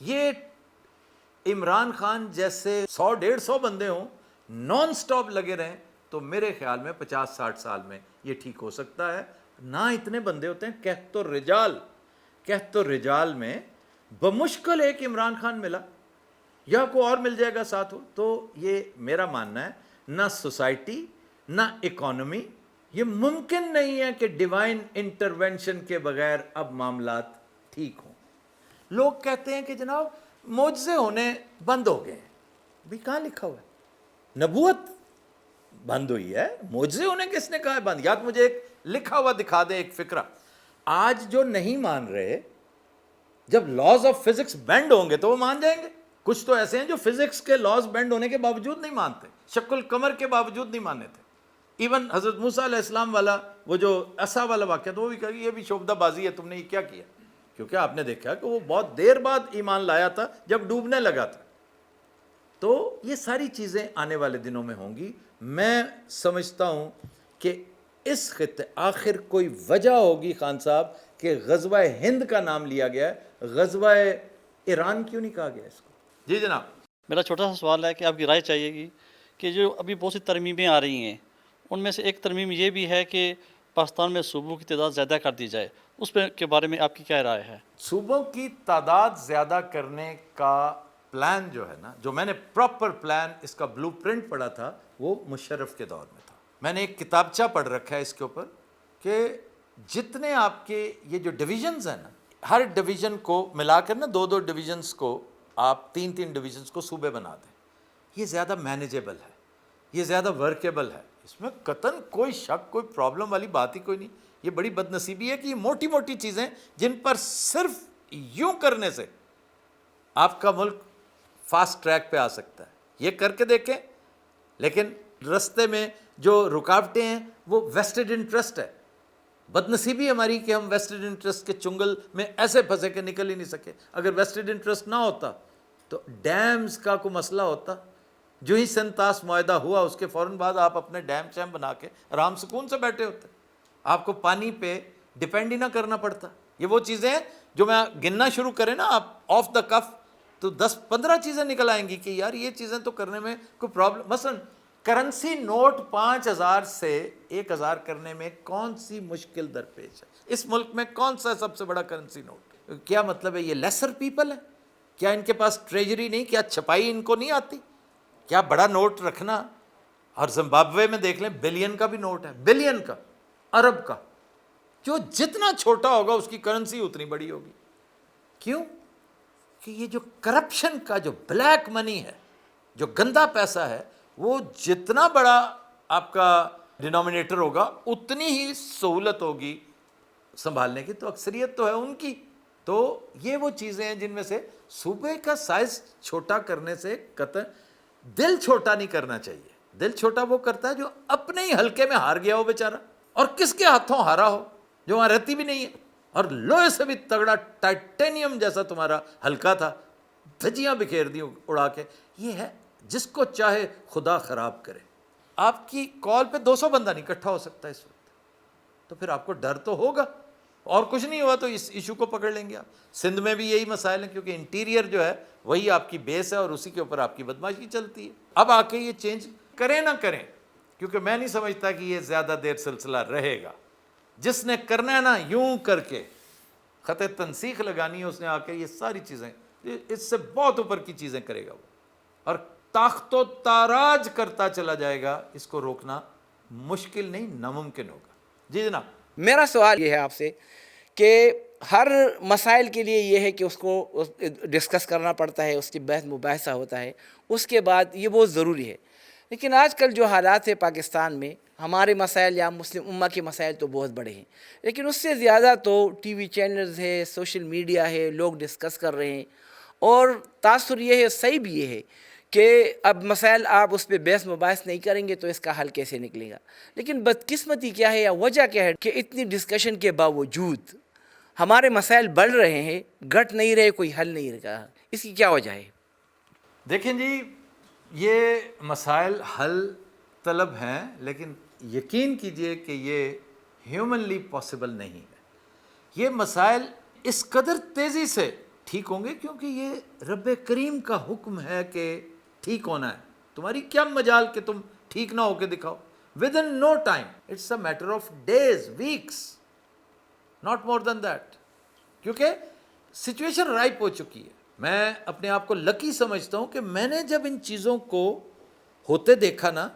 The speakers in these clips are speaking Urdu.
یہ عمران خان جیسے 100-150 بندے ہوں نان سٹاپ لگے رہیں تو میرے خیال میں 50-60 سال میں یہ ٹھیک ہو سکتا ہے. نہ اتنے بندے ہوتے ہیں. کہت الرجال میں بمشکل ایک عمران خان ملا یا کوئی اور مل جائے گا ساتھ ہو. تو یہ میرا ماننا ہے نہ سوسائٹی نہ اکانومی، یہ ممکن نہیں ہے کہ ڈیوائن انٹرونشن کے بغیر اب معاملات ٹھیک ہوں. لوگ کہتے ہیں کہ جناب معجزے ہونے بند ہو گئے ہیں. بھی کہاں لکھا ہوا ہے؟ نبوت بند ہوئی ہے، معجزے ہونے کس نے کہا ہے بند؟ یا تو مجھے ایک لکھا ہوا دکھا دے ایک فقرہ. آج جو نہیں مان رہے، جب لاز آف فزکس بینڈ ہوں گے تو وہ مان جائیں گے. کچھ تو ایسے ہیں جو فزکس کے لاز بینڈ ہونے کے باوجود نہیں مانتے، شق القمر کے باوجود نہیں مانتے تھے. ایون حضرت موسیٰ علیہ السلام والا وہ جو عصا والا واقعہ تو وہ بھی کہا کہ یہ بھی شعبدہ بازی ہے، تم نے یہ کیا کیا؟ کیونکہ آپ نے دیکھا کہ وہ بہت دیر بعد ایمان لایا تھا جب ڈوبنے لگا تھا. تو یہ ساری چیزیں آنے والے دنوں میں ہوں گی. میں سمجھتا ہوں کہ اس خطے آخر کوئی وجہ ہوگی خان صاحب کہ غزوہ ہند کا نام لیا گیا ہے، غزوہ ایران کیوں نہیں کہا گیا اس کو؟ جی جناب. میرا چھوٹا سا سوال ہے کہ آپ کی رائے چاہیے گی کہ جو ابھی بہت سی ترمیمیں آ رہی ہیں ان میں سے ایک ترمیم یہ بھی ہے کہ پاکستان میں صوبوں کی تعداد زیادہ کر دی جائے، اس پہ کے بارے میں آپ کی کیا رائے ہے؟ صوبوں کی تعداد زیادہ کرنے کا پلان جو ہے نا، جو میں نے پراپر پلان اس کا بلو پرنٹ پڑھا تھا وہ مشرف کے دور میں تھا. میں نے ایک کتابچہ پڑھ رکھا ہے اس کے اوپر کہ جتنے آپ کے یہ جو ڈویژنز ہیں نا، ہر ڈویژن کو ملا کر نا 2 ڈویژنز کو آپ 3 ڈویژنز کو صوبے بنا دیں. یہ زیادہ مینیجیبل ہے، یہ زیادہ ورکیبل ہے. اس میں قطعاً کوئی شک کوئی پرابلم والی بات ہی کوئی نہیں. یہ بڑی بد نصیبی ہے کہ یہ موٹی موٹی چیزیں جن پر صرف یوں کرنے سے آپ کا ملک فاسٹ ٹریک پہ آ سکتا ہے، یہ کر کے دیکھیں. لیکن رستے میں جو رکاوٹیں ہیں وہ ویسٹڈ انٹرسٹ ہے. بد نصیبی ہماری کہ ہم ویسٹڈ انٹرسٹ کے چنگل میں ایسے پھنسے کہ نکل ہی نہیں سکے. اگر ویسٹڈ انٹرسٹ نہ ہوتا تو ڈیمز کا کوئی مسئلہ ہوتا. جو ہی سنتاس معاہدہ ہوا اس کے فوراً بعد آپ اپنے ڈیم شیم بنا کے آرام سکون سے بیٹھے ہوتے، آپ کو پانی پہ ڈیپینڈ ہی نہ کرنا پڑتا. یہ وہ چیزیں ہیں جو میں گننا شروع کریں نا آپ آف دا کف تو 10-15 چیزیں نکل آئیں گی کہ یار یہ چیزیں تو کرنے میں کوئی پرابلم. مثلا کرنسی نوٹ 5000 سے 1000 کرنے میں کون سی مشکل درپیش ہے؟ اس ملک میں کون سا سب سے بڑا کرنسی نوٹ؟ کیا مطلب ہے یہ لیسر پیپل ہے؟ کیا ان کے پاس ٹریجری نہیں؟ کیا چھپائی ان کو نہیں آتی؟ کیا بڑا نوٹ رکھنا؟ اور زمبابوے میں دیکھ لیں بلین کا بھی نوٹ ہے، بلین کا، ارب کا. جو جتنا چھوٹا ہوگا اس کی کرنسی اتنی بڑی ہوگی. کیوں؟ کہ یہ جو کرپشن کا جو بلیک منی ہے، جو گندا پیسہ ہے، وہ جتنا بڑا آپ کا ڈینومینیٹر ہوگا اتنی ہی سہولت ہوگی سنبھالنے کی. تو اکثریت تو ہے ان کی. تو یہ وہ چیزیں ہیں جن میں سے صوبے کا سائز چھوٹا کرنے سے قطع دل چھوٹا نہیں کرنا چاہیے. دل چھوٹا وہ کرتا ہے جو اپنے ہی حلقے میں ہار گیا ہو بیچارہ، اور کس کے ہاتھوں ہارا ہو، جو وہاں رہتی بھی نہیں ہے اور لوہے سے بھی تگڑا ٹائٹینیم جیسا تمہارا حلقہ تھا، دھجیاں بکھیر دی اڑا کے. یہ ہے جس کو چاہے خدا خراب کرے. آپ کی کال پہ 200 بندہ نہیں اکٹھا ہو سکتا اس وقت، تو پھر آپ کو ڈر تو ہوگا. اور کچھ نہیں ہوا تو اس ایشو کو پکڑ لیں گے آپ. سندھ میں بھی یہی مسائل ہیں کیونکہ انٹیریئر جو ہے وہی آپ کی بیس ہے اور اسی کے اوپر آپ کی بدماشی چلتی ہے. اب آ کے یہ چینج کریں نہ کریں، کیونکہ میں نہیں سمجھتا کہ یہ زیادہ دیر سلسلہ رہے گا. جس نے کرنا ہے نا یوں کر کے خط تنسیخ لگانی ہے، اس نے آ کے یہ ساری چیزیں اس سے بہت اوپر کی چیزیں کرے گا وہ، اور تاخت و تاراج کرتا چلا جائے گا. اس کو روکنا مشکل نہیں ناممکن ہوگا. جی جناب. میرا سوال یہ ہے آپ سے کہ ہر مسائل کے لیے یہ ہے کہ اس کو ڈسکس کرنا پڑتا ہے، اس کی بحث مباحثہ ہوتا ہے، اس کے بعد یہ بہت ضروری ہے. لیکن آج کل جو حالات ہے پاکستان میں، ہمارے مسائل یا مسلم امہ کے مسائل تو بہت بڑے ہیں، لیکن اس سے زیادہ تو ٹی وی چینلز ہے، سوشل میڈیا ہے، لوگ ڈسکس کر رہے ہیں. اور تاثر یہ ہے، صحیح بھی یہ ہے کہ اب مسائل آپ اس پہ بحث مباحث نہیں کریں گے تو اس کا حل کیسے نکلے گا. لیکن بدقسمتی کیا ہے یا وجہ کیا ہے کہ اتنی ڈسکشن کے باوجود ہمارے مسائل بڑھ رہے ہیں، گھٹ نہیں رہے، کوئی حل نہیں رہا. اس کی کیا وجہ ہے؟ دیکھیں جی، یہ مسائل حل طلب ہیں، لیکن یقین کیجئے کہ یہ ہیومنلی پاسبل نہیں ہے. یہ مسائل اس قدر تیزی سے ٹھیک ہوں گے کیونکہ یہ رب کریم کا حکم ہے کہ ٹھیک ہونا ہے. تمہاری کیا مجال کہ تم ٹھیک نہ ہو کے دکھاؤ. With in no time, it's a matter of days, weeks, not more than that. کیونکہ سچویشن رائپ ہو چکی ہے. میں اپنے آپ کو لکی سمجھتا ہوں کہ میں نے جب ان چیزوں کو ہوتے دیکھا نا,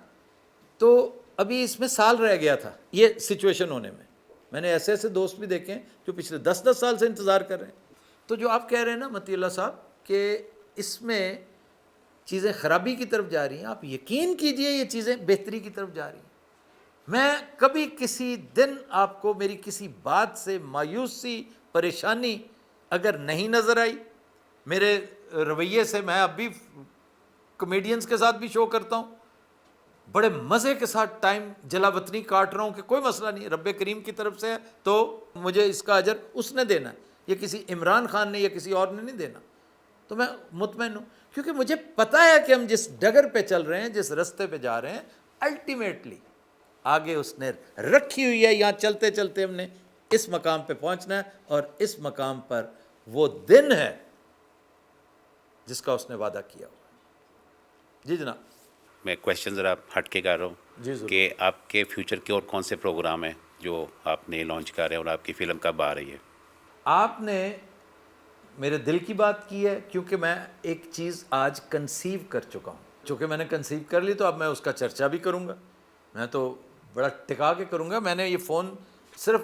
تو ابھی اس میں سال رہ گیا تھا یہ سچویشن ہونے میں. میں نے ایسے ایسے دوست بھی دیکھے ہیں جو پچھلے 10 سال سے انتظار کر رہے ہیں. تو جو آپ کہہ رہے ہیں نا متی اللہ صاحب کہ اس میں چیزیں خرابی کی طرف جا رہی ہیں, آپ یقین کیجئے یہ چیزیں بہتری کی طرف جا رہی ہیں. میں کبھی کسی دن آپ کو میری کسی بات سے مایوسی, پریشانی اگر نہیں نظر آئی, میرے رویے سے, میں اب بھی کمیڈینز کے ساتھ بھی شو کرتا ہوں, بڑے مزے کے ساتھ ٹائم جلا وطنی کاٹ رہا ہوں کہ کوئی مسئلہ نہیں, رب کریم کی طرف سے ہے تو مجھے اس کا اجر اس نے دینا ہے, یہ کسی عمران خان نے یا کسی اور نے نہیں دینا. تو میں مطمئن ہوں کیونکہ مجھے پتہ ہے کہ ہم جس ڈگر پہ چل رہے ہیں, جس رستے پہ جا رہے ہیں, الٹیمیٹلی آگے اس نے رکھی ہوئی ہے. یہاں چلتے چلتے ہم نے اس مقام پہ پہنچنا ہے, اور اس مقام پر وہ دن ہے جس کا اس نے وعدہ کیا ہوا. جی جناب. میں کویشچن ذرا ہٹ کے کر رہا جی ہوں ضرور. کہ آپ کے فیوچر کے اور کون سے پروگرام ہیں جو آپ نے لانچ کر رہے ہیں, اور آپ کی فلم کب آ رہی ہے؟ آپ نے میرے دل کی بات کی ہے, کیونکہ میں ایک چیز آج کنسیو کر چکا ہوں. چونکہ میں نے کنسیو کر لی تو اب میں اس کا چرچا بھی کروں گا. میں تو بڑا ٹکا کے کروں گا. میں نے یہ فون صرف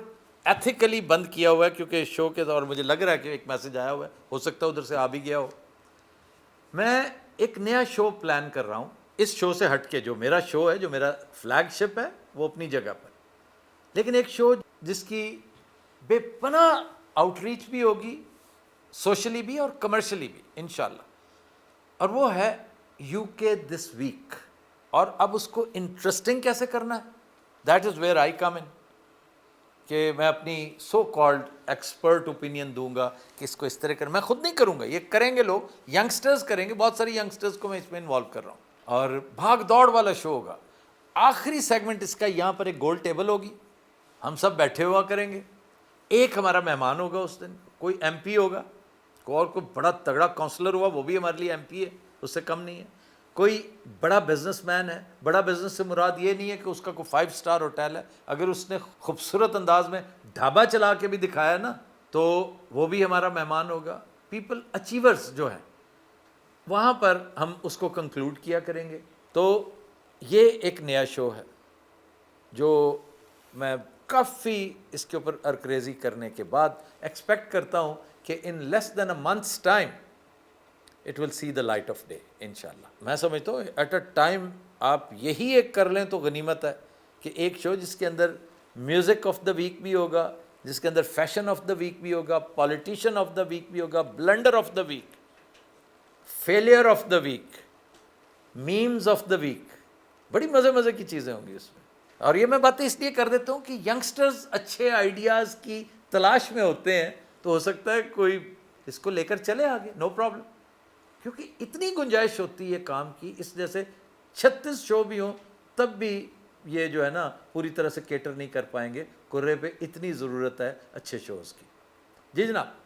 ایتھیکلی بند کیا ہوا ہے کیونکہ شو کے دور مجھے لگ رہا ہے کہ ایک میسج آیا ہوا ہے, ہو سکتا ہے ادھر سے آ بھی گیا ہو. میں ایک نیا شو پلان کر رہا ہوں, اس شو سے ہٹ کے. جو میرا شو ہے, جو میرا فلیگ شپ ہے, وہ اپنی جگہ پر, لیکن ایک شو جس کی بے پناہ آؤٹ ریچ بھی ہوگی, سوشلی بھی اور کمرشلی بھی انشاءاللہ, اور وہ ہے یو کے دس ویک. اور اب اس کو انٹرسٹنگ کیسے کرنا ہے, دیٹ از ویئر آئی کم ان, کہ میں اپنی سو کالڈ ایکسپرٹ اوپینین دوں گا کہ اس کو اس طرح کر. میں خود نہیں کروں گا, یہ کریں گے لوگ, ینگسٹرز کریں گے, بہت ساری ینگسٹرز کو میں اس میں انوالو کر رہا ہوں. اور بھاگ دوڑ والا شو ہوگا. آخری سیگمنٹ اس کا, یہاں پر ایک گول ٹیبل ہوگی, ہم سب بیٹھے ہوا کریں گے. ایک ہمارا مہمان ہوگا اس دن, کوئی ایم پی ہوگا, کوئی بڑا تگڑا کونسلر ہوا, وہ بھی ہمارے لیے ایم پی ہے, اس سے کم نہیں ہے. کوئی بڑا بزنس مین ہے. بڑا بزنس سے مراد یہ نہیں ہے کہ اس کا کوئی 5 اسٹار ہوٹل ہے, اگر اس نے خوبصورت انداز میں ڈھابا چلا کے بھی دکھایا نا تو وہ بھی ہمارا مہمان ہوگا. پیپل اچیورز جو ہیں, وہاں پر ہم اس کو کنکلوڈ کیا کریں گے. تو یہ ایک نیا شو ہے جو میں کافی اس کے اوپر ارکریزی کرنے کے بعد ایکسپیکٹ کرتا ہوں کہ unless than a months time it will see the light of day انشاءاللہ. میں سمجھتا ہوں ایٹ اے ٹائم آپ یہی ایک کر لیں تو غنیمت ہے, کہ ایک شو جس کے اندر میوزک آف دا ویک بھی ہوگا, جس کے اندر فیشن آف دا ویک بھی ہوگا, پالیٹیشین آف دا ویک بھی ہوگا, blunder of the week, failure of the week, memes of the week, بڑی مزے مزے کی چیزیں ہوں گی اس میں. اور یہ میں باتیں اس لیے کر دیتا ہوں کہ ینگسٹرز اچھے آئیڈیاز کی تلاش میں ہوتے ہیں, تو ہو سکتا ہے کوئی اس کو لے کر چلے آگے, نو پرابلم. کیونکہ اتنی گنجائش ہوتی ہے کام کی, اس جیسے 36 شو بھی ہوں تب بھی یہ جو ہے نا پوری طرح سے کیٹر نہیں کر پائیں گے. کرے پہ اتنی ضرورت ہے اچھے شوز کی. جی جناب.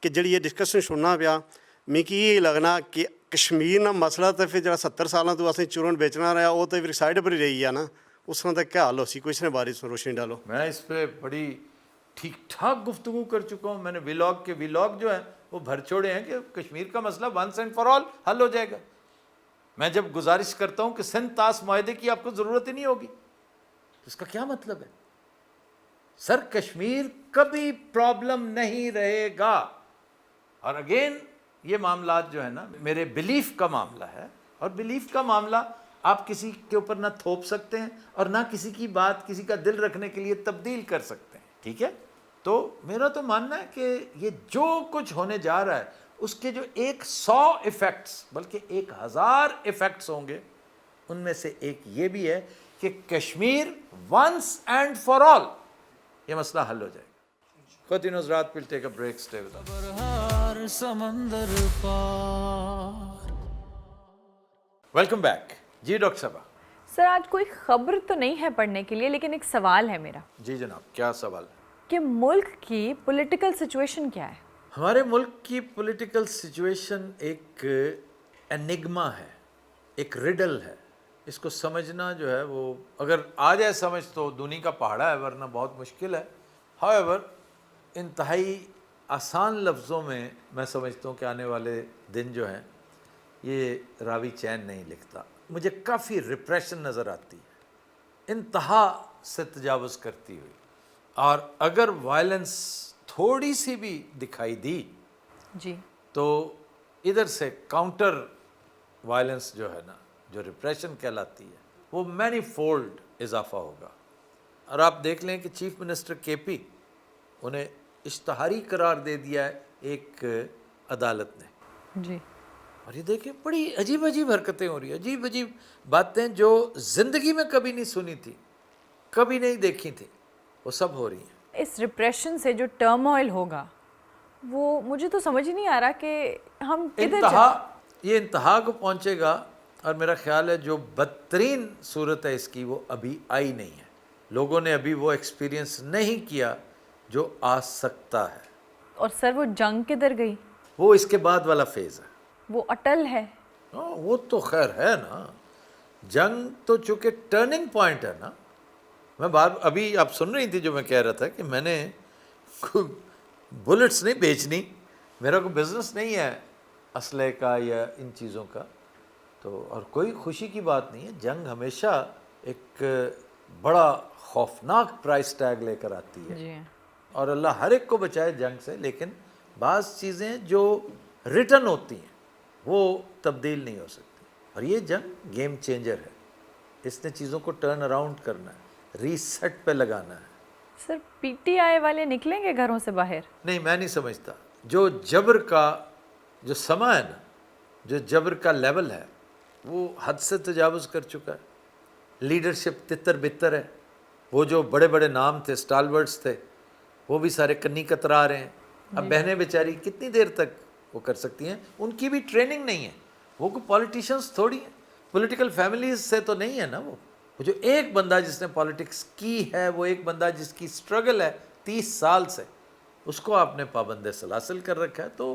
ਕਿ ਜਿਹੜੀ ਇਹ ਡਿਸਕਸ਼ਨ ਸੁਣਨਾ ਪਿਆ, ਮਿਕੀ ਇਹ ਲੱਗਣਾ ਕਿ ਕਸ਼ਮੀਰ ਦਾ ਮਸਲਾ ਤਾਂ ਫਿਰ ਜਿਹੜਾ 70 ਸਾਲਾਂ ਤੋਂ ਅਸੀਂ ਚੂਰਨ ਵੇਚਣਾ ਰਿਹਾ, ਉਹ ਤਾਂ ਫਿਰ ਸਾਈਡ ਪਰ ਹੀ ਰਹੀ ਆ ਨਾ, ਉਸ ਤਰ੍ਹਾਂ ਦਾ ਕੀ ਹਾਲ ਹੋ ਸੀ, ਕੋਈ ਇਸ ਨੇ ਬਾਰੇ ਰੋਸ਼ਨੀ ਡਾਲੋ. میں اس پہ بڑی ٹھیک ٹھاک گفتگو کر چکا ہوں. میں نے ویلاگ جو ہیں وہ بھر چھوڑے ہیں کہ کشمیر کا مسئلہ ونس اینڈ فار آل حل ہو جائے گا. میں جب گزارش کرتا ہوں کہ سندھ طاس معاہدے کی آپ کو ضرورت ہی نہیں ہوگی, اس کا کیا مطلب ہے؟ سر کشمیر کبھی پرابلم نہیں رہے گا. اور اگین یہ معاملات جو ہے نا میرے بلیف کا معاملہ ہے, اور بلیف کا معاملہ آپ کسی کے اوپر نہ تھوپ سکتے ہیں اور نہ کسی کی بات کسی کا دل رکھنے کے لیے تبدیل کر سکتے ہیں. ٹھیک ہے, تو میرا تو ماننا ہے کہ یہ جو کچھ ہونے جا رہا ہے اس کے جو 100 ایفیکٹس بلکہ 1000 ایفیکٹس ہوں گے, ان میں سے ایک یہ بھی ہے کہ Kashmir once and for all یہ مسئلہ حل ہو جائے گا. کنٹینیوس رات will take a break, stay with us. ہر سمندر پار. Welcome back. جی ڈاکٹر صاحبہ. سر آج کوئی خبر تو نہیں ہے پڑھنے کے لیے, لیکن ایک سوال ہے میرا. جی جناب, کیا سوال ہے؟ کہ ملک کی پولیٹیکل سچویشن کیا ہے؟ ہمارے ملک کی پولیٹیکل سچویشن ایک انگما ہے, ایک ریڈل ہے. اس کو سمجھنا جو ہے وہ اگر آ جائے سمجھ تو دنیا کا پہاڑا ہے, ورنہ بہت مشکل ہے. however انتہائی آسان لفظوں میں سمجھتا ہوں کہ آنے والے دن جو ہیں یہ راوی چین نہیں لکھتا. مجھے کافی ریپریشن نظر آتی ہے, انتہا سے تجاوز کرتی ہوئی, اور اگر وائلنس تھوڑی سی بھی دکھائی دی جی تو ادھر سے کاؤنٹر وائلنس جو ہے نا, جو ریپریشن کہلاتی ہے, وہ مینی فولڈ اضافہ ہوگا. اور آپ دیکھ لیں کہ چیف منسٹر کے پی انہیں اشتہاری قرار دے دیا ہے ایک عدالت نے. جی اور یہ دیکھیں بڑی عجیب عجیب حرکتیں ہو رہی ہیں, عجیب عجیب باتیں جو زندگی میں کبھی نہیں سنی تھی, کبھی نہیں دیکھی تھی, وہ سب ہو رہی ہیں. اس ریپریشن سے جو ٹرموائل ہوگا وہ مجھے تو سمجھ ہی نہیں آ رہا کہ ہم کدھر یہ انتہا کو پہنچے گا, اور میرا خیال ہے جو بدترین صورت ہے اس کی وہ ابھی آئی نہیں ہے. لوگوں نے ابھی وہ ایکسپیرینس نہیں کیا جو آ سکتا ہے. اور سر وہ جنگ کدھر گئی؟ وہ اس کے بعد والا فیز ہے. وہ اٹل ہے. وہ تو خیر ہے نا, جنگ تو چونکہ ٹرننگ پوائنٹ ہے نا. میں ابھی آپ سن رہی تھی جو میں کہہ رہا تھا کہ میں نے بلٹس نہیں بیچنی, میرا کوئی بزنس نہیں ہے اسلحے کا یا ان چیزوں کا, تو اور کوئی خوشی کی بات نہیں ہے. جنگ ہمیشہ ایک بڑا خوفناک پرائس ٹیگ لے کر آتی ہے, جی اور اللہ ہر ایک کو بچائے جنگ سے, لیکن بعض چیزیں جو ریٹرن ہوتی ہیں وہ تبدیل نہیں ہو سکتی. اور یہ جنگ گیم چینجر ہے, اس نے چیزوں کو ٹرن اراؤنڈ کرنا ہے, ریسیٹ پہ لگانا ہے. سر پی ٹی آئی والے نکلیں گے گھروں سے باہر؟ نہیں, میں نہیں سمجھتا. جو جبر کا جو سما ہے نا, جو جبر کا لیول ہے وہ حد سے تجاوز کر چکا ہے. لیڈرشپ تتر بتر ہے. وہ جو بڑے بڑے نام تھے, اسٹالورڈس تھے, وہ بھی سارے کنی کترا رہے ہیں. اب بہنیں بیچاری کتنی دیر تک وہ کر سکتی ہیں؟ ان کی بھی ٹریننگ نہیں ہے. وہ کوئی پولیٹیشنز تھوڑی ہیں, پولیٹیکل فیملیز سے تو نہیں ہے نا. وہ جو ایک بندہ جس نے پالیٹکس کی ہے, وہ ایک بندہ جس کی سٹرگل ہے 30 سال سے, اس کو آپ نے پابند سلاسل کر رکھا ہے, تو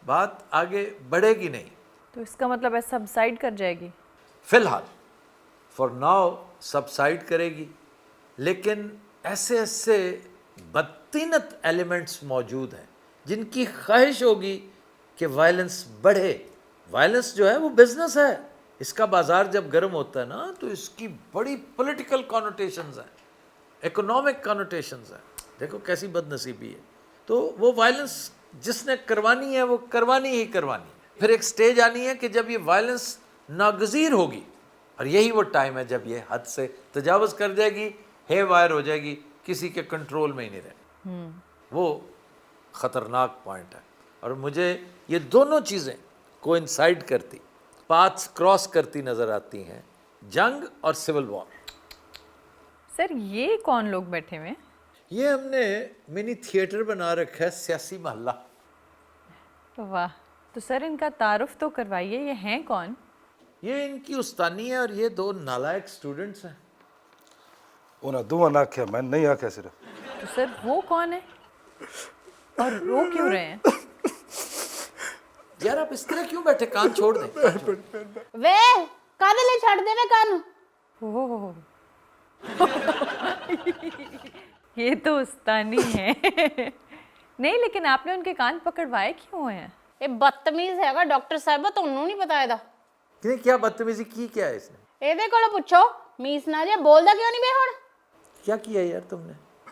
بات آگے بڑھے گی نہیں. تو اس کا مطلب ہے سبسائڈ کر جائے گی؟ فی الحال فار ناؤ سبسائڈ کرے گی, لیکن ایسے بدطینت ایلیمنٹس موجود ہیں جن کی خواہش ہوگی کہ وائلنس بڑھے. وائلنس جو ہے وہ بزنس ہے, اس کا بازار جب گرم ہوتا ہے نا تو اس کی بڑی پولیٹیکل کانوٹیشنز ہیں, اکنامک کانوٹیشنز ہیں. دیکھو کیسی بد نصیبی ہے. تو وہ وائلنس جس نے کروانی ہے وہ کروانی ہی کروانی ہے. پھر ایک سٹیج آنی ہے کہ جب یہ وائلنس ناگزیر ہوگی, اور یہی وہ ٹائم ہے جب یہ حد سے تجاوز کر جائے گی, ہے وائر ہو جائے گی, کسی کے کنٹرول میں ہی نہیں رہے. وہ خطرناک پوائنٹ ہے. اور مجھے یہ دونوں چیزیں کوئنسائڈ کرتی, پاتھس کراس کرتی نظر آتی ہیں, جنگ اور سول وار. سر یہ کون لوگ بیٹھے ہوئے ہیں؟ یہ ہم نے منی تھیٹر بنا رکھا ہے, سیاسی محلہ. واہ, تو سر ان کا تعارف تو کروائیے, یہ ہیں کون؟ یہ ان کی استانی ہے, اور یہ 2 نالائق سٹوڈنٹس ہیں. انہیں دونوں آخیا, میں نہیں آخیا صرف. تو سر وہ کون ہے اور رو کیوں رہے ہیں؟ یار آپ اس طرح کیوں بیٹھے, کان چھوڑ دیں. وے کادے لے چھڑ دے وے کان. اوہ یہ تو استانی ہے. نہیں لیکن آپ نے ان کے کان پکڑوائے کیوں ہیں؟ یہ بدتمیز ہے گا ڈاکٹر صاحب, تمہیں نہیں پتا ایدا. کیا بدتمیزی کی کیا ہے اس نے؟ ਇਹਦੇ ਕੋਲ ਪੁੱਛੋ ਮੀਸ ਨਾ ਜੇ ਬੋਲਦਾ ਕਿਉਂ ਨਹੀਂ ਬੇ ਹੁਣ? کیا کیا یار تم نے؟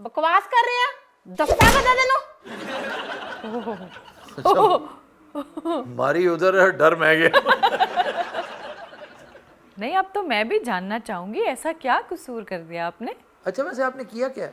ਬਕਵਾਸ ਕਰ ਰਹੇ ਆ, ਦੱਸਾਂ ਕਦਾ ਤੈਨੂੰ? ہماری ادھر ہے, ڈر میں گیا. نہیں اب تو میں بھی جاننا چاہوں گی ایسا کیا قصور کر دیا آپ نے؟ اچھا ویسے آپ نے کیا کیا ہے؟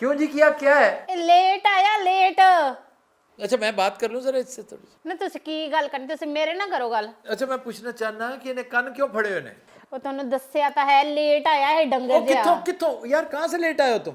کیوں جی کیا کیا ہے؟ ਇਹ ਲੇਟ ਆਇਆ ਲੇਟ. اچھا میں بات کر لوں ذرا اس سے تھوڑی سی. ਨਾ ਤੁਸੀਂ ਕੀ ਗੱਲ ਕਰਨੀ, ਤੁਸੀਂ ਮੇਰੇ ਨਾਲ ਕਰੋ ਗੱਲ. اچھا میں پوچھنا چاہنا کہ انہیں کان کیوں پھڑے ہوئے نے؟ ਉਹ ਤੁਹਾਨੂੰ ਦੱਸਿਆ ਤਾਂ ਹੈ ਲੇਟ ਆਇਆ ਇਹ ਡੰਗਰ ਜਿਹਾ. کتوں یار کہاں سے لیٹ آئے ہو تم؟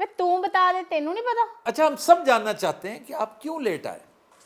ਵੇ ਤੂੰ ਬਤਾ ਦੇ, ਤੈਨੂੰ ਨਹੀਂ ਪਤਾ? اچھا ہم سب جاننا چاہتے ہیں کہ آپ کیوں لیٹ آئے.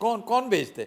کون بھیجتے؟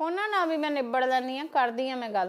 ਉਹਨਾਂ ਨਾਲ ਵੀ ਮੈਂ ਨਿਬੜ ਲੈਣੀ ਆ, ਕਰਦੀ ਆ ਮੈਂ ਗੱਲ।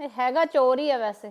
ਇਹ ਹੈਗਾ ਚੋਰ ਹੀ ਆ ਵੈਸੇ।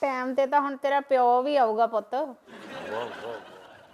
ਟਾਈਮ ਤੇ ਤਾਂ ਹੁਣ ਤੇਰਾ ਪਿਓ ਵੀ ਆਊਗਾ ਪੁੱਤ।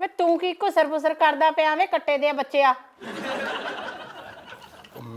ਵੇ ਤੂੰ ਕੀ ਘੁਸਰ ਫੁਸਰ ਕਰਦਾ ਪਿਆ ਵੇ ਕੱਟੇ ਦੇ ਬੱਚਿਆ?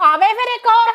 ਆਵੇ ਫਿਰ ਇੱਕ ਹੋਰ।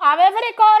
ਆਵੇ ਫਿਰ ਇੱਕ ਹੋਰ।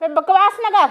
ਵੇ ਬਕਵਾਸ ਨਾ ਕਰ।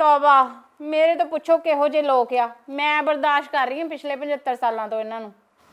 ਤੌਬਾ, ਮੇਰੇ ਤੋਂ ਪੁੱਛੋ ਕਿਹੋ ਜਿਹੇ ਲੋਕ ਆ। ਮੈਂ ਬਰਦਾਸ਼ਤ ਕਰ ਰਹੀ ਹਾਂ ਪਿਛਲੇ 75 ਸਾਲਾਂ ਤੋਂ ਇਹਨਾਂ ਨੂੰ।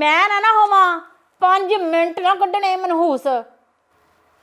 ਮੈਂ ਨਾ ਹੋਵਾਂ 5 ਮਿੰਟ ਨਾ ਕੱਢਣੇ ਮਨਹੂਸ।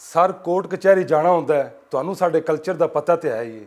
ਸਰ ਕੋਰਟ ਕਚਹਿਰੀ ਜਾਣਾ ਹੁੰਦਾ ਹੈ, ਤੁਹਾਨੂੰ ਸਾਡੇ ਕਲਚਰ ਦਾ ਪਤਾ ਤੇ ਹੈ ਹੀ।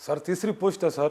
ਸਰ ਤੀਸਰੀ ਪੁਸ਼ਤ ਹੈ ਸਰ।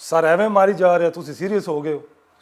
ਸਰ ਐਵੇਂ ਮਾਰੀ ਜਾ ਰਹੇ ਤੁਸੀਂ ਸੀਰੀਅਸ ਹੋ ਗਏ ਹੋ।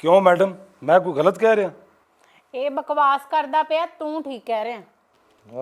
ਕਿਉਂ ਮੈਡਮ, ਮੈਂ ਕੋਈ ਗਲਤ ਕਹਿ ਰਿਹਾ? ਇਹ ਬਕਵਾਸ ਕਰਦਾ ਪਿਆ, ਤੂੰ ਠੀਕ ਕਹਿ ਰਿਹਾ।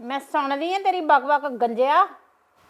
ਮੈਂ ਸੁਣਦੀ ਆ ਤੇਰੀ ਬਕਬਕ ਗੰਜਿਆ।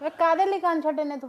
ਵੇ ਕਾਦੇ ਲਈ ਕੰਨ ਛੱਡੇ ਨੇ ਤੂੰ?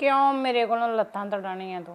ਕਿਉਂ ਮੇਰੇ ਕੋਲੋਂ ਲੱਤਾਂ ਤੜਾਣੀਆਂ ਤੂੰ?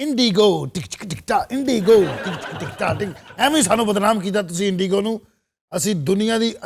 ਇੰਡੀਗੋ ਟਿਕ ਟਿਕ ਟਿਕ ਟਾ ਇੰਡੀਗੋ ਟਿਕ ਟਿਕ ਟਿਕ ਟਾ ਟਿਕ ਐਵੇਂ ਸਾਨੂੰ ਬਦਨਾਮ ਕੀਤਾ ਤੁਸੀਂ ਇੰਡੀਗੋ ਨੂੰ। ਅਸੀਂ ਦੁਨੀਆ ਦੀ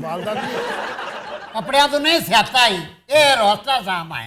ਵਾਲਦਾ ਦੀ ਕੱਪੜਿਆਂ ਤੋਂ ਨਹੀਂ ਸਿਆਤਾ ਹੀ ਇਹ ਰੋਸਟਾ ਸਾਮ ਆਏ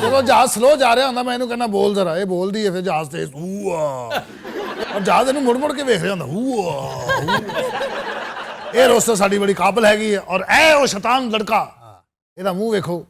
ਜਦੋਂ ਜਹਾਜ਼ ਸਲੋ ਜਾ ਰਿਹਾ ਹੁੰਦਾ ਮੈਂ ਇਹਨੂੰ ਕਹਿੰਦਾ ਬੋਲ ਜ਼ਰਾ, ਇਹ ਬੋਲਦੀ ਹੈ, ਫਿਰ ਜਹਾਜ਼ ਤੇ ਹੂਆ, ਔਰ ਜਹਾਜ਼ ਇਹਨੂੰ ਮੁੜ ਮੁੜ ਕੇ ਵੇਖ ਰਿਹਾ ਹੁੰਦਾ ਹੂਆ। ਇਹ ਰੋਸਟਰ ਸਾਡੀ ਬੜੀ ਕਾਬਲ ਹੈਗੀ ਹੈ, ਔਰ ਇਹ ਉਹ ਸ਼ੈਤਾਨ ਲੜਕਾ, ਇਹਦਾ ਮੂੰਹ ਵੇਖੋ।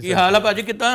ਕੀ ਹਾਲ ਆ ਭਾਜੀ, ਕਿੱਦਾਂ?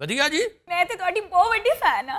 ਵਧੀਆ ਜੀ। ਮੈਂ ਤੇ ਤੁਹਾਡੀ ਬਹੁਤ ਵੱਡੀ ਫੈਨ ਆ।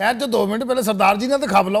ਯਾਰ ਜੋ 2 ਮਿੰਟ ਪਹਿਲੇ ਸਰਦਾਰ ਜੀ ਨਾਲ ਤਾਂ ਖਾਪ ਲਓ।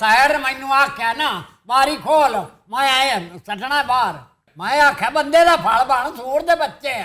ਸਾਇਰ ਮੈਨੂੰ ਆਖਿਆ ਨਾ ਬਾਰੀ ਖੋਲ, ਮੈਂ ਆਇਆ ਛੱਡਣਾ ਬਾਹਰ, ਮੈਂ ਆਖਿਆ ਬੰਦੇ ਦਾ ਫਲ ਬਣ, ਸੂਰ ਦੇ ਬੱਚੇ ਆ।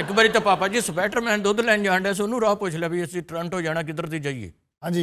ਇੱਕ ਵਾਰੀ ਤਾਂ ਪਾਪਾ ਜੀ ਸਪਾਈਡਰਮੈਨ ਦੁੱਧ ਲੈਣ ਜਾਣ ਸੋ ਉਹਨੂੰ ਰਾਹ ਪੁੱਛ ਲਿਆ ਵੀ ਅਸੀਂ ਟੋਰਾਂਟੋ ਜਾਣਾ, ਕਿੱਧਰ ਦੀ ਜਾਈਏ? ਹਾਂਜੀ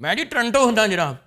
ਮੈਂ ਜੀ ਟੋਰਾਂਟੋ ਹੁੰਦਾ ਜਨਾਬ।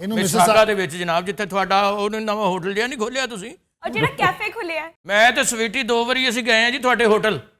ਇਹਨੂੰ ਮਿਸਾਗਾ ਦੇ ਵਿੱਚ ਜਨਾਬ, ਜਿੱਥੇ ਤੁਹਾਡਾ ਉਹਨੇ ਨਵਾਂ ਹੋਟਲ ਜਿਹਾ ਨਹੀਂ ਖੋਲਿਆ ਤੁਸੀਂ। ਔਰ ਜਿਹੜਾ ਕੈਫੇ ਖੁੱਲਿਆ ਹੈ। ਮੈਂ ਤੇ ਸਵੀਟੀ 2 ਵਾਰੀ ਅਸੀਂ ਗਏ ਆ ਜੀ ਤੁਹਾਡੇ ਹੋਟਲ।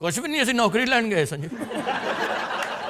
ਕੁਝ ਵੀ ਨਹੀਂ, ਅਸੀਂ ਨੌਕਰੀ ਲੈਣ ਗਏ ਸਾਂ ਜੀ।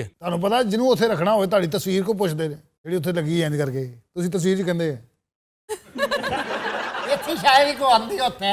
ਹੈ। ਤੁਹਾਨੂੰ ਪਤਾ ਜਿਹਨੂੰ ਉੱਥੇ ਰੱਖਣਾ ਹੋਵੇ ਤੁਹਾਡੀ ਤਸਵੀਰ ਕੋ ਪੁੱਛਦੇ ਨੇ, ਜਿਹੜੀ ਉੱਥੇ ਲੱਗੀ ਐਂ ਕਰਕੇ ਤੁਸੀਂ ਤਸਵੀਰ 'ਚ ਕਹਿੰਦੇ ਆ। ਇੱਥੇ ਸ਼ਾਇਰੀ ਕੋ ਆਂਦੀ ਉੱਥੇ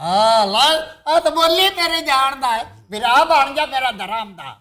ਹਾਂ ਲਾ ਆ ਤਾਂ ਬੋਲੀ ਤੇਰੇ ਜਾਣਦਾ ਹੈ, ਵਿਰਾ ਬਣ ਜਾ ਮੇਰਾ ਧਰਮ ਦਾ।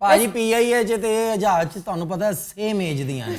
ਭਾਜੀ PIA 'ਚ ਤੇ ਜਹਾਜ਼ 'ਚ ਤੁਹਾਨੂੰ ਪਤਾ ਸੇਮ ਏਜ ਦੀਆਂ ਨੇ।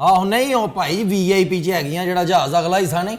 ਆਹੋ ਨਹੀਂ, ਉਹ ਭਾਈ VIP 'ਚ ਹੈਗੀਆਂ, ਜਿਹੜਾ ਜਹਾਜ਼ ਅਗਲਾ ਹਿੱਸਾ ਨਹੀਂ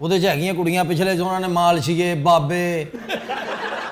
ਉਹਦੇ 'ਚ ਹੈਗੀਆਂ ਕੁੜੀਆਂ, ਪਿਛਲੇ 'ਚ ਉਹਨਾਂ ਨੇ ਮਾਲਸ਼ੀਏ ਬਾਬੇ।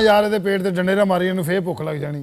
ਯਾਰ ਇਹਦੇ ਪੇਟ ਤੇ ਡੰਡੇ ਨਾ ਮਾਰੀ, ਇਹਨੂੰ ਫੇਰ ਭੁੱਖ ਲੱਗ ਜਾਣੀ।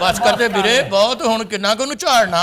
ਬਸ ਕਰਦੇ ਵੀਰੇ, ਬਹੁਤ ਹੁਣ ਕਿੰਨਾ ਕੁ ਨੂੰ ਝਾੜਨਾ।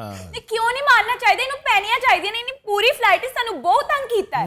ਨਹੀਂ ਕਿਉਂ ਨਹੀਂ ਮਾਰਨਾ ਚਾਹੀਦਾ, ਇਹਨੂੰ ਪੈਣੀਆਂ ਚਾਹੀਦੀਆਂ ਨੇ। ਇਹਨੇ ਪੂਰੀ ਫਲਾਈਟ ਸਾਨੂੰ ਬਹੁਤ ਤੰਗ ਕੀਤਾ ਹੈ।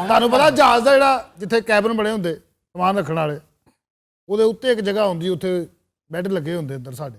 ਤੁਹਾਨੂੰ ਪਤਾ ਜਹਾਜ਼ ਦਾ ਜਿਹੜਾ ਜਿੱਥੇ ਕੈਬਨ ਬਣੇ ਹੁੰਦੇ ਸਮਾਨ ਰੱਖਣ ਵਾਲੇ, ਉਹਦੇ ਉੱਤੇ ਇੱਕ ਜਗ੍ਹਾ ਹੁੰਦੀ, ਉੱਥੇ ਬੈੱਡ ਲੱਗੇ ਹੁੰਦੇ ਅੰਦਰ ਸਾਡੇ।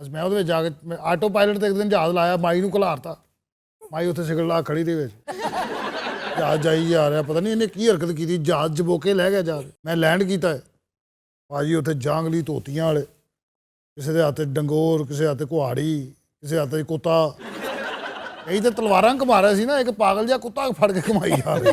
ਬਸ ਮੈਂ ਉਹਦੇ ਵਿੱਚ ਜਾ ਕੇ ਮੈਂ ਆਟੋ ਪਾਇਲਟ ਤੇ ਇੱਕ ਦਿਨ ਜਹਾਜ਼ ਲਾਇਆ, ਮਾਈ ਨੂੰ ਘਲਾਰਤਾ। ਮਾਈ ਉੱਥੇ ਸਿਗਲ ਲਾ ਖੜੀ ਦੇ ਵਿੱਚ, ਜਹਾਜ਼ ਜਾਈ ਜਾ ਰਿਹਾ, ਪਤਾ ਨਹੀਂ ਇਹਨੇ ਕੀ ਹਰਕਤ ਕੀਤੀ, ਜਹਾਜ਼ ਜਬੋਕੇ ਲੈ ਗਿਆ ਜਹਾਜ਼। ਮੈਂ ਲੈਂਡ ਕੀਤਾ ਭਾਜੀ, ਉੱਥੇ ਜਾਂਗਲੀ ਧੋਤੀਆਂ ਵਾਲੇ, ਕਿਸੇ ਦੇ ਹੱਥ ਡੰਗੋਰ, ਕਿਸੇ ਹੱਥ ਕੁਹਾੜੀ, ਕਿਸੇ ਹੱਥ ਕੁੱਤਾ, ਕਈ ਤੇ ਤਲਵਾਰਾਂ ਘੁਮਾ ਰਹੇ ਸੀ ਨਾ, ਇੱਕ ਪਾਗਲ ਜਿਹਾ ਕੁੱਤਾ ਫੜ ਕੇ ਘੁਮਾਈ ਜਾ ਰਿਹਾ।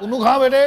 ਉਹਨੂੰ ਖਾ ਬੇਟੇ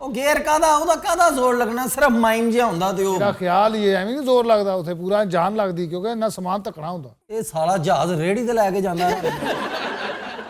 ਉਹ ਗੇਅਰ ਉਹਦਾ ਕਾਹਦਾ ਜ਼ੋਰ ਲੱਗਣਾ, ਸਿਰਫ ਮਾਈਮ ਜਿਹਾ ਹੁੰਦਾ ਤੇ ਉਹ ਮੇਰਾ ਖਿਆਲ ਹੀ ਐਵੇਂ ਨਹੀਂ ਜ਼ੋਰ ਲੱਗਦਾ, ਉੱਥੇ ਪੂਰਾ ਜਾਨ ਲੱਗਦੀ ਕਿਉਂਕਿ ਇੰਨਾ ਸਮਾਨ ਧੱਕਣਾ ਹੁੰਦਾ। ਇਹ ਸਾਲਾ ਜਹਾਜ਼ ਰੇੜੀ ਤੇ ਲੈ ਕੇ ਜਾਂਦਾ।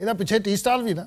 ਇਹਦਾ ਪਿੱਛੇ ਟੀ ਸਟਾਲ ਵੀ ਨਾ।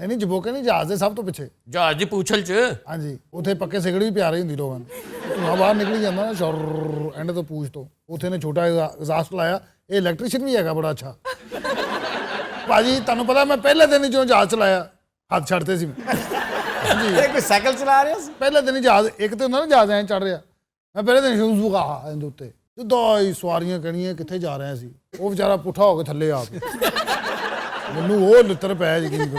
ਨਹੀਂ ਜਬੋਕੇ ਨਹੀਂ, ਜਹਾਜ਼ ਦੇ ਸਭ ਤੋਂ ਪਿੱਛੇ। ਜਹਾਜ਼ ਦੀ ਪੂਛਲ 'ਚ ਹਾਂਜੀ, ਉੱਥੇ ਪੱਕੇ ਸਿਗੜ ਵੀ ਪਿਆਰੇ ਹੁੰਦੀ ਲੋਕਾਂ ਨੂੰ। ਧੂੰਆਂ ਬਾਹਰ ਨਿਕਲੀ ਜਾਂਦਾ ਨਾ ਸ਼ੋਰ ਐਂਡ ਤੋਂ ਪੂਛ ਤੋਂ, ਉੱਥੇ ਨੇ ਛੋਟਾ ਐਗਜ਼ਾਸਟ ਲਾਇਆ। ਇਹ ਇਲੈਕਟ੍ਰੀਸ਼ੀਅਨ ਵੀ ਹੈਗਾ ਬੜਾ ਅੱਛਾ। ਭਾਜੀ ਤੁਹਾਨੂੰ ਪਤਾ ਮੈਂ ਪਹਿਲੇ ਦਿਨ ਹੀ ਜਦੋਂ ਜਹਾਜ਼ ਚਲਾਇਆ ਹੱਥ ਛੱਡਤੇ ਸੀ ਮੈਂ। ਇਹ ਕੋਈ ਸਾਈਕਲ ਚਲਾ ਰਿਹਾ ਸੀ? ਪਹਿਲੇ ਦਿਨ ਹੀ ਜਹਾਜ਼, ਇੱਕ ਤੇ ਹੁੰਦਾ ਨਾ ਜਹਾਜ਼ ਐਂ ਚੜ ਰਿਹਾ, ਮੈਂ ਪਹਿਲੇ ਦਿਨ ਸ਼ੂਜ਼ ਬੁਗਾ ਇਹਦੇ ਉੱਤੇ, ਸਿੱਧਾ ਹੀ ਸਵਾਰੀਆਂ ਕਹਿਣੀਆਂ ਕਿੱਥੇ ਜਾ ਰਹੇ ਸੀ। ਉਹ ਵਿਚਾਰਾ ਪੁੱਠਾ ਹੋ ਕੇ ਥੱਲੇ ਆ ਗਿਆ, ਮੈਨੂੰ ਉਹ ਲਿੱਤਰ ਪਿਆ ਯਕੀਨ ਕਰੋ।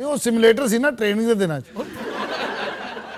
ਉਹ ਸਿਮੂਲੇਟਰ ਸੀ ਨਾ ਟ੍ਰੇਨਿੰਗ ਦੇ ਦਿਨਾਂ 'ਚ।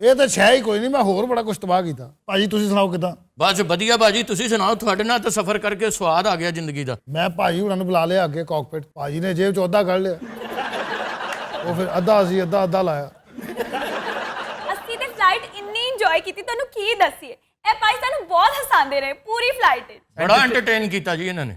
ਇਹ ਤਾਂ ਸ਼ੈ ਹੀ ਕੋਈ ਨਹੀਂ, ਮੈਂ ਹੋਰ ਬੜਾ ਕੁਝ ਤਬਾਹ ਕੀਤਾ। ਭਾਜੀ ਤੁਸੀਂ ਸੁਣਾਓ ਕਿੱਦਾਂ? ਬਸ ਵਧੀਆ ਭਾਜੀ, ਤੁਸੀਂ ਸੁਣਾਓ, ਤੁਹਾਡੇ ਨਾਲ ਤਾਂ ਸਫ਼ਰ ਕਰਕੇ ਸਵਾਦ ਆ ਗਿਆ ਜ਼ਿੰਦਗੀ ਦਾ। ਮੈਂ ਭਾਜੀ ਹੁਣਾਂ ਨੂੰ ਬੁਲਾ ਲਿਆ ਅੱਗੇ ਕਾਕਪਿਟ, ਭਾਜੀ ਨੇ ਜੇਬ 'ਚੋਂ ਅੱਧਾ ਕੱਢ ਲਿਆ, ਉਹ ਫਿਰ ਅੱਧਾ ਸੀ ਅੱਧਾ ਲਾਇਆ। ਅਸੀਂ ਤੇ ਫਲਾਈਟ ਇੰਨੀ ਇੰਜੋਏ ਕੀਤੀ, ਤੁਹਾਨੂੰ ਕੀ ਦੱਸੀਏ। ਇਹ ਭਾਈ ਸਾਨੂੰ ਬਹੁਤ ਹਸਾਉਂਦੇ ਰਹੇ ਪੂਰੀ ਫਲਾਈਟ ਵਿੱਚ। ਬੜਾ ਐਂਟਰਟੇਨ ਕੀਤਾ ਜੀ ਇਹਨਾਂ ਨੇ।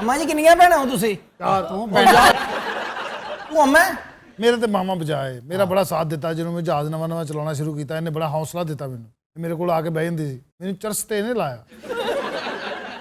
ਅੰਮਾ ਜੀ ਕਿੰਨੀਆਂ ਭੈਣਾਂ ਹੋ ਤੁਸੀਂ? ਤੂੰ ਅੰਮਾ? ਮੇਰੇ ਤੇ ਮਾਮਾ ਬਜਾਏ, ਮੇਰਾ ਬੜਾ ਸਾਥ ਦਿੱਤਾ ਜਦੋਂ ਮੈਂ ਜਹਾਜ਼ ਨਵਾਂ ਚਲਾਉਣਾ ਸ਼ੁਰੂ ਕੀਤਾ। ਇਹਨੇ ਬੜਾ ਹੌਸਲਾ ਦਿੱਤਾ ਮੈਨੂੰ, ਮੇਰੇ ਕੋਲ ਆ ਕੇ ਬਹਿ ਜਾਂਦੀ ਸੀ, ਮੈਨੂੰ ਚਰਸ ਤੇ ਇਹਨੇ ਲਾਇਆ।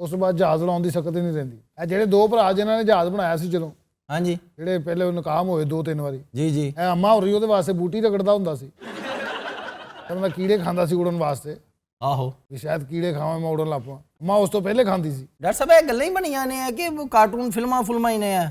ਉਸ ਤੋਂ ਬਾਅਦ ਜਹਾਜ਼ ਉਡਾਉਣ ਦੀ ਸਕਤ ਹੀ ਨਹੀਂ ਰਹਿੰਦੀ। ਇਹ ਜਿਹੜੇ ਦੋ ਭਰਾ ਜਿਨ੍ਹਾਂ ਨੇ ਜਹਾਜ਼ ਬਣਾਇਆ ਸੀ ਜਦੋਂ, ਹਾਂਜੀ, ਜਿਹੜੇ ਪਹਿਲੇ ਨਕਾਮ ਹੋਏ 2-3 ਵਾਰੀ, ਜੀ ਜੀ, ਇਹ ਅੰਮਾ ਹੋ ਰਹੀ ਉਹਦੇ ਵਾਸਤੇ ਬੂਟੀ ਰਗੜਦਾ ਹੁੰਦਾ ਸੀ, ਕਹਿੰਦਾ ਕੀੜੇ ਖਾਂਦਾ ਸੀ ਉਡਣ ਵਾਸਤੇ। ਆਹੋ, ਵੀ ਸ਼ਾਇਦ ਕੀੜੇ ਖਾਵਾਂ ਮੈਂ ਉਡਣ ਲੱਗ ਪਵਾਂ। ਅੰਮਾ ਉਸ ਤੋਂ ਪਹਿਲੇ ਖਾਂਦੀ ਸੀ। ਡਾਕਟਰ ਸਾਹਿਬ ਇਹ ਗੱਲਾਂ ਹੀ ਬਣੀਆਂ ਨੇ ਕਿ ਕਾਰਟੂਨ ਫਿਲਮਾਂ ਹੀ ਨੇ ਆ?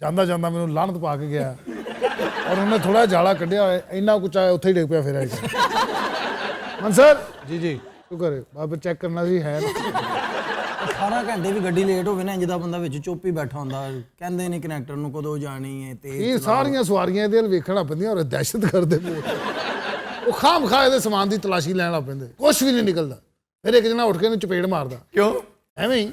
ਜਾਂਦਾ ਜਾਂਦਾ ਮੈਨੂੰ ਲਾਹਨਤ ਪਾ ਕੇ ਗਿਆ, ਔਰ ਉਹਨੇ ਥੋੜਾ ਜਾਲਾ ਕੱਢਿਆ ਹੋਇਆ, ਇੰਨਾ ਕੁ ਚਾਹੇ ਉੱਥੇ ਹੀ ਡਿੱਗ ਪਿਆ। ਫਿਰ ਆਈ ਮਨਸਰ ਜੀ ਜੀ ਤੂੰ ਕਰੇ ਬਾਬਾ ਚੈੱਕ ਕਰਨਾ ਸੀ ਹੈ 18 ਘੰਟੇ ਵੀ ਗੱਡੀ ਲੇਟ ਹੋਵੇ ਨਾ, ਜਿਹਦਾ ਬੰਦਾ ਵਿੱਚ ਚੁੱਪ ਹੀ ਬੈਠਾ ਹੁੰਦਾ, ਕਹਿੰਦੇ ਨੇ ਕਨੈਕਟਰ ਨੂੰ ਕਦੋਂ ਜਾਣੀ ਹੈ। ਤੇ ਇਹ ਸਾਰੀਆਂ ਸਵਾਰੀਆਂ ਇਹਦੇ ਵੱਲ ਵੇਖਣਾ ਪੈਂਦੀਆਂ, ਔਰ ਦਹਿਸ਼ਤ ਕਰਦੇ ਉਹ ਖਾਮ ਖਾ ਇਹਦੇ ਸਮਾਨ ਦੀ ਤਲਾਸ਼ੀ ਲੈਣ ਲੱਗ ਪੈਂਦੇ, ਕੁਛ ਵੀ ਨਹੀਂ ਨਿਕਲਦਾ। ਫਿਰ ਇੱਕ ਜਣਾ ਉੱਠ ਕੇ ਇਹਨੂੰ ਚਪੇੜ ਮਾਰਦਾ। ਕਿਉਂ? ਐਵੇਂ ਹੀ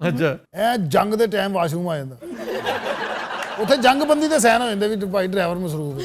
ਅੱਛਾ। ਇਹ ਜੰਗ ਦੇ ਟਾਈਮ ਵਾਸ਼ਰੂਮ ਆ ਜਾਂਦਾ, ਉੱਥੇ ਜੰਗਬੰਦੀ ਦੇ ਸਾਈਨ ਹੋ ਜਾਂਦੇ ਵੀ ਭਾਈ ਡਰਾਈਵਰ ਮਸਰੂਫ ਹੈ।